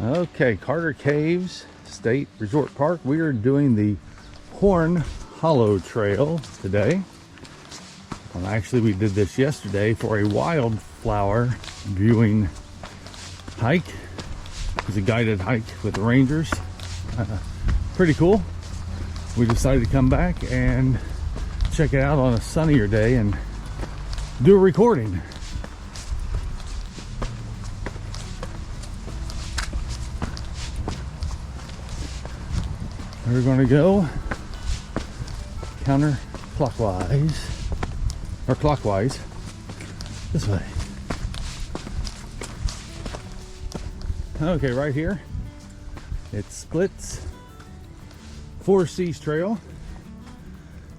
Okay, Carter Caves State Resort Park. We are doing the Horn Hollow Trail today. Well, actually, we did this yesterday for a wildflower viewing hike. It was a guided hike with the rangers. Pretty cool. We decided to come back and check it out on a sunnier day and do a recording. We're going to go counterclockwise, or clockwise, this way. Okay, right here, it splits. Four Seas Trail.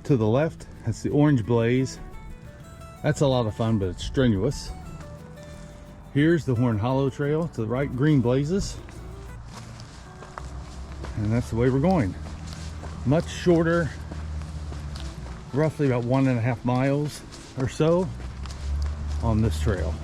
To the left, that's the Orange Blaze. That's a lot of fun, but it's strenuous. Here's the Horn Hollow Trail. To the right, Green Blazes. And that's the way we're going. Much shorter, roughly about 1.5 miles or so on this trail.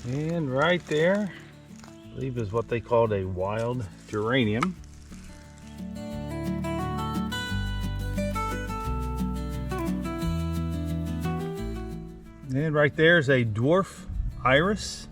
And right there, I believe is what they called a wild geranium. And right there is a dwarf iris.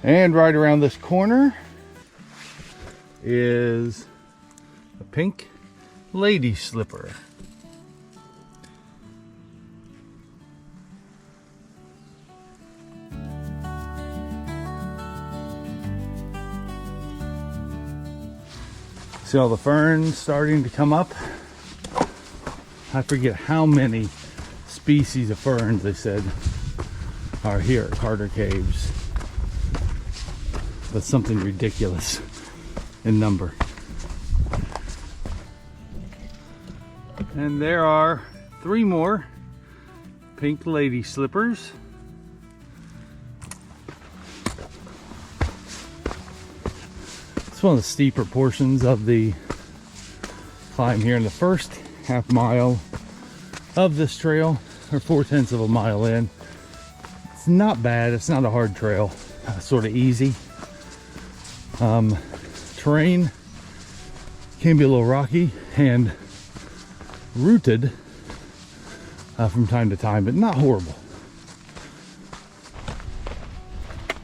And right around this corner is a pink lady slipper. See all the ferns starting to come up. I forget how many species of ferns they said are here at Carter Caves, but something ridiculous in number. And there are 3 more pink lady slippers. It's one of the steeper portions of the climb here in the first half mile of this trail, or 4/10 of a mile in. It's not bad. It's not a hard trail. Sort of easy. Terrain can be a little rocky and rooted from time to time, but not horrible.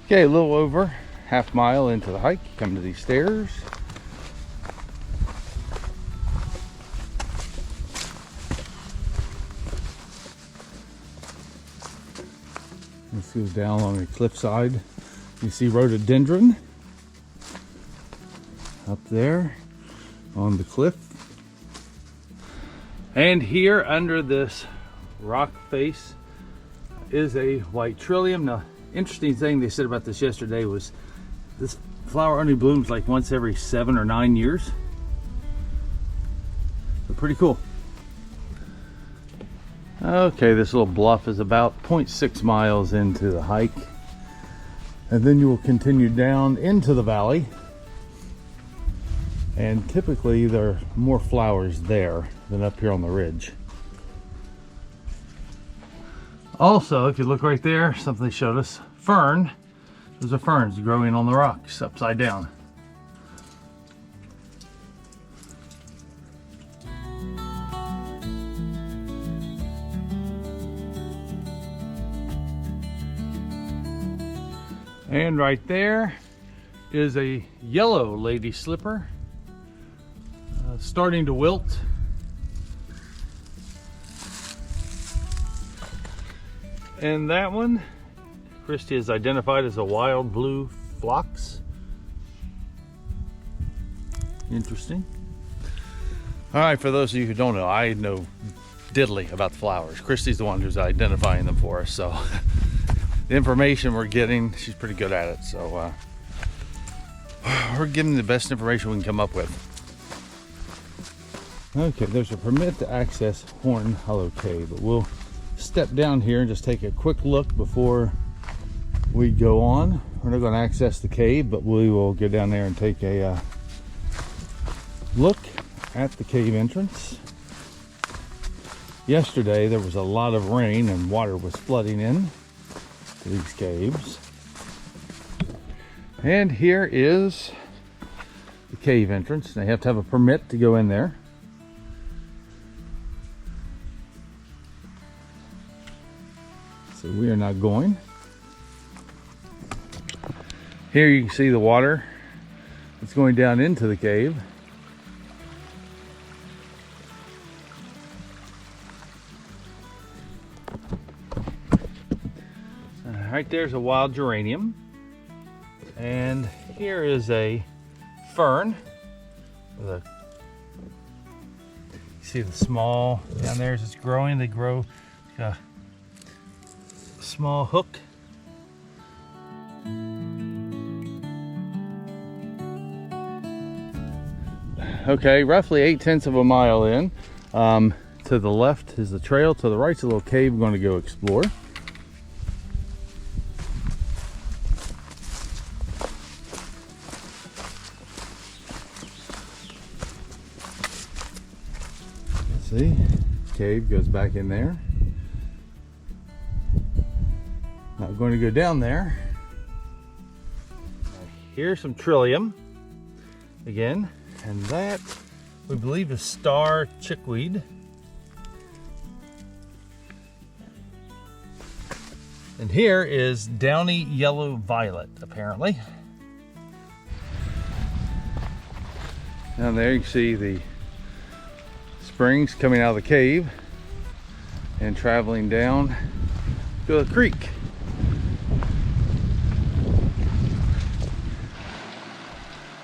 Okay, a little over half mile into the hike, come to these stairs. This goes down on the cliffside. You see rhododendron up there on the cliff. And here under this rock face is a white trillium. Now, interesting thing they said about this yesterday was this flower only blooms like once every 7 or 9 years. So pretty cool. Okay, this little bluff is about 0.6 miles into the hike. And then you will continue down into the valley. And typically there are more flowers there than up here on the ridge. Also, if you look right there, something they showed us, fern. Those are ferns growing on the rocks upside down. And right there is a yellow lady slipper starting to wilt. And that one, Christy has identified as a wild blue phlox. Interesting. All right, for those of you who don't know, I know diddly about the flowers. Christy's the one who's identifying them for us, so the information we're getting, she's pretty good at it. So we're giving the best information we can come up with. Okay, there's a permit to access Horn Hollow Cave, but we'll step down here and just take a quick look before we go on. We're not going to access the cave, but we will get down there and take a look at the cave entrance. Yesterday there was a lot of rain and water was flooding in to these caves. And here is the cave entrance. They have to have a permit to go in there. So we are not going. Here you can see the water that's going down into the cave. Right there's a wild geranium. And here is a fern with a, you see the small down there as it's growing, they grow like a small hook. Okay, roughly 8/10 of a mile in. To the left is the trail, to the right's a little cave we're going to go explore. See, cave goes back in there. Not going to go down there. Here's some Trillium again, and that we believe is star chickweed. And here is downy yellow violet, apparently. Down there you can see the springs coming out of the cave and traveling down to a creek.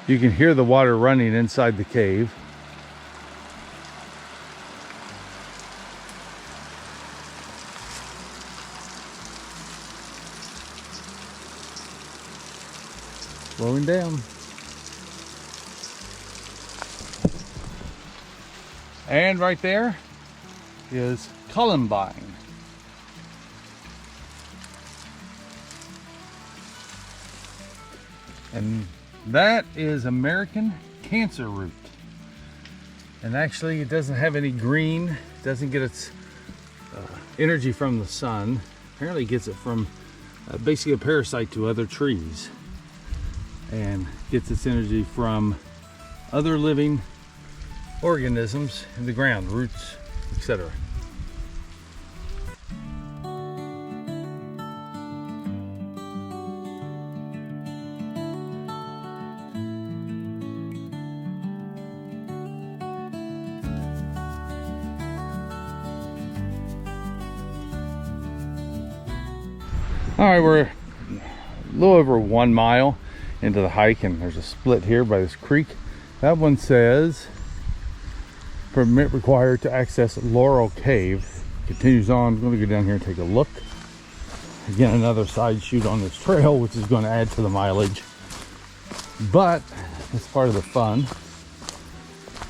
You can hear the water running inside the cave. Flowing down. And right there is Columbine. And that is American cancer root. And actually it doesn't have any green, it doesn't get its energy from the sun. Apparently it gets it from basically a parasite to other trees, and gets its energy from other living organisms in the ground, roots, etc. All right, we're a little over 1 mile into the hike, and there's a split here by this creek. That one says permit required to access Laurel Cave. Continues on. I'm going to go down here and take a look. Again, another side chute on this trail, which is going to add to the mileage, but it's part of the fun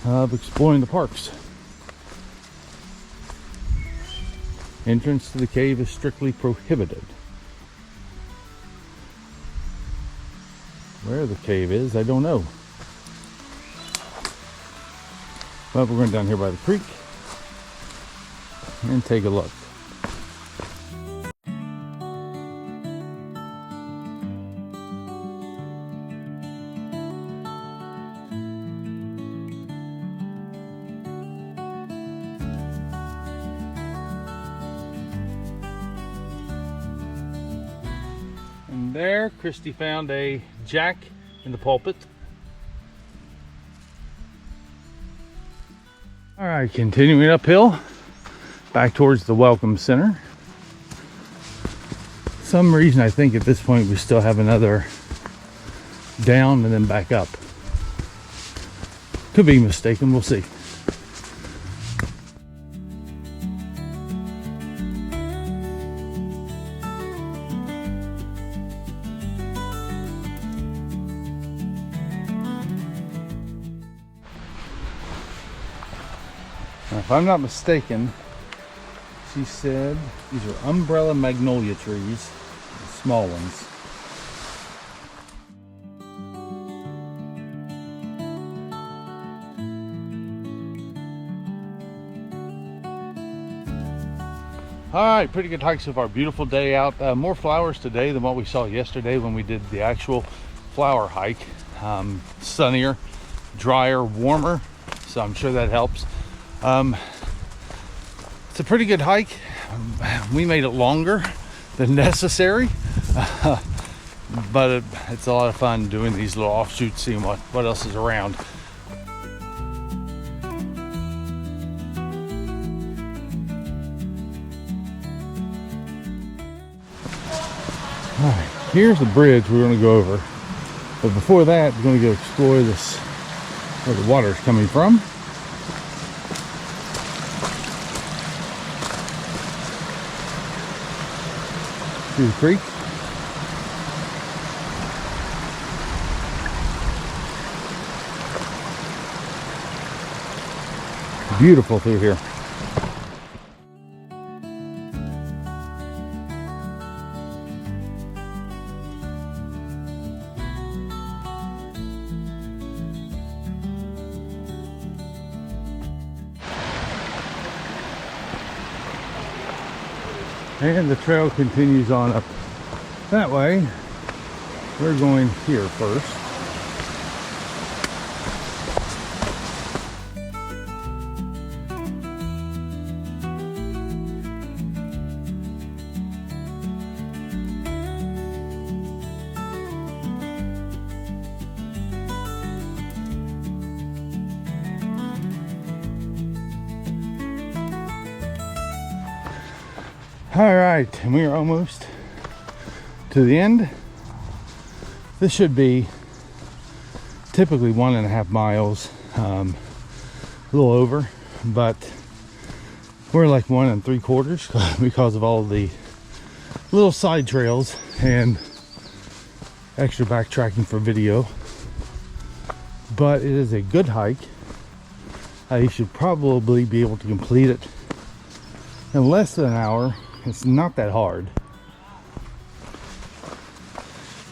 of exploring the parks. Entrance to the cave is strictly prohibited. Where the cave is, I don't know. But we're going down here by the creek and take a look. And there, Christy found a jack in the pulpit. All right, continuing uphill back towards the Welcome Center. Some reason I think at this point we still have another down and then back up. Could be mistaken, we'll see. Now, if I'm not mistaken, she said these are umbrella magnolia trees, the small ones. All right, pretty good hike so far. Beautiful day out. More flowers today than what we saw yesterday when we did the actual flower hike. Sunnier, drier, warmer, so I'm sure that helps. It's a pretty good hike. We made it longer than necessary, but it's a lot of fun doing these little offshoots, seeing what else is around. All right, here's the bridge we're going to go over, but before that we're going to go explore this, where the water is coming from. Through the creek. Beautiful through here. And the trail continues on up that way. We're going here first. All right, and we are almost to the end. This should be typically 1.5 miles, a little over, but we're like 1 3/4 because of all the little side trails and extra backtracking for video. But it is a good hike. You should probably be able to complete it in less than an hour. It's not that hard.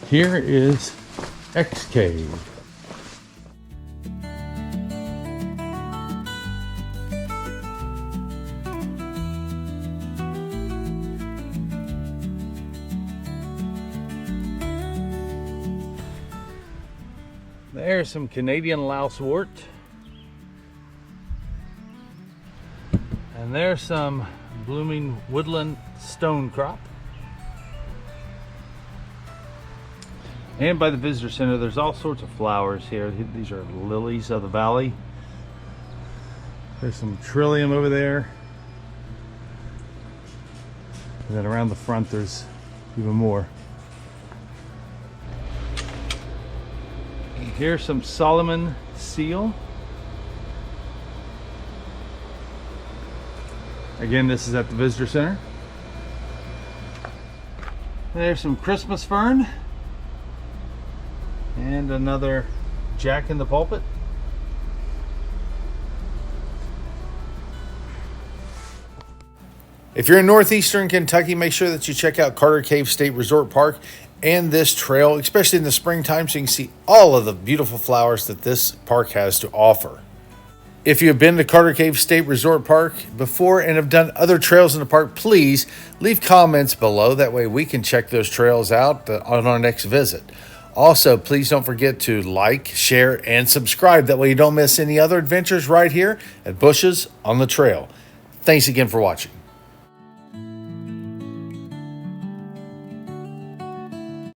Here is X Cave. There's some Canadian lousewort. And there's some blooming woodland stonecrop. And by the visitor center, there's all sorts of flowers here. These are lilies of the valley. There's some Trillium over there. And then around the front, there's even more. And here's some Solomon seal. Again, this is at the visitor center. There's some Christmas fern. And another Jack in the Pulpit. If you're in northeastern Kentucky, make sure that you check out Carter Cave State Resort Park and this trail, especially in the springtime, so you can see all of the beautiful flowers that this park has to offer. If you have been to Carter Cave State Resort Park before and have done other trails in the park, please leave comments below. That way we can check those trails out on our next visit. Also, please don't forget to like, share, and subscribe. That way you don't miss any other adventures right here at Bushes on the Trail. Thanks again for watching.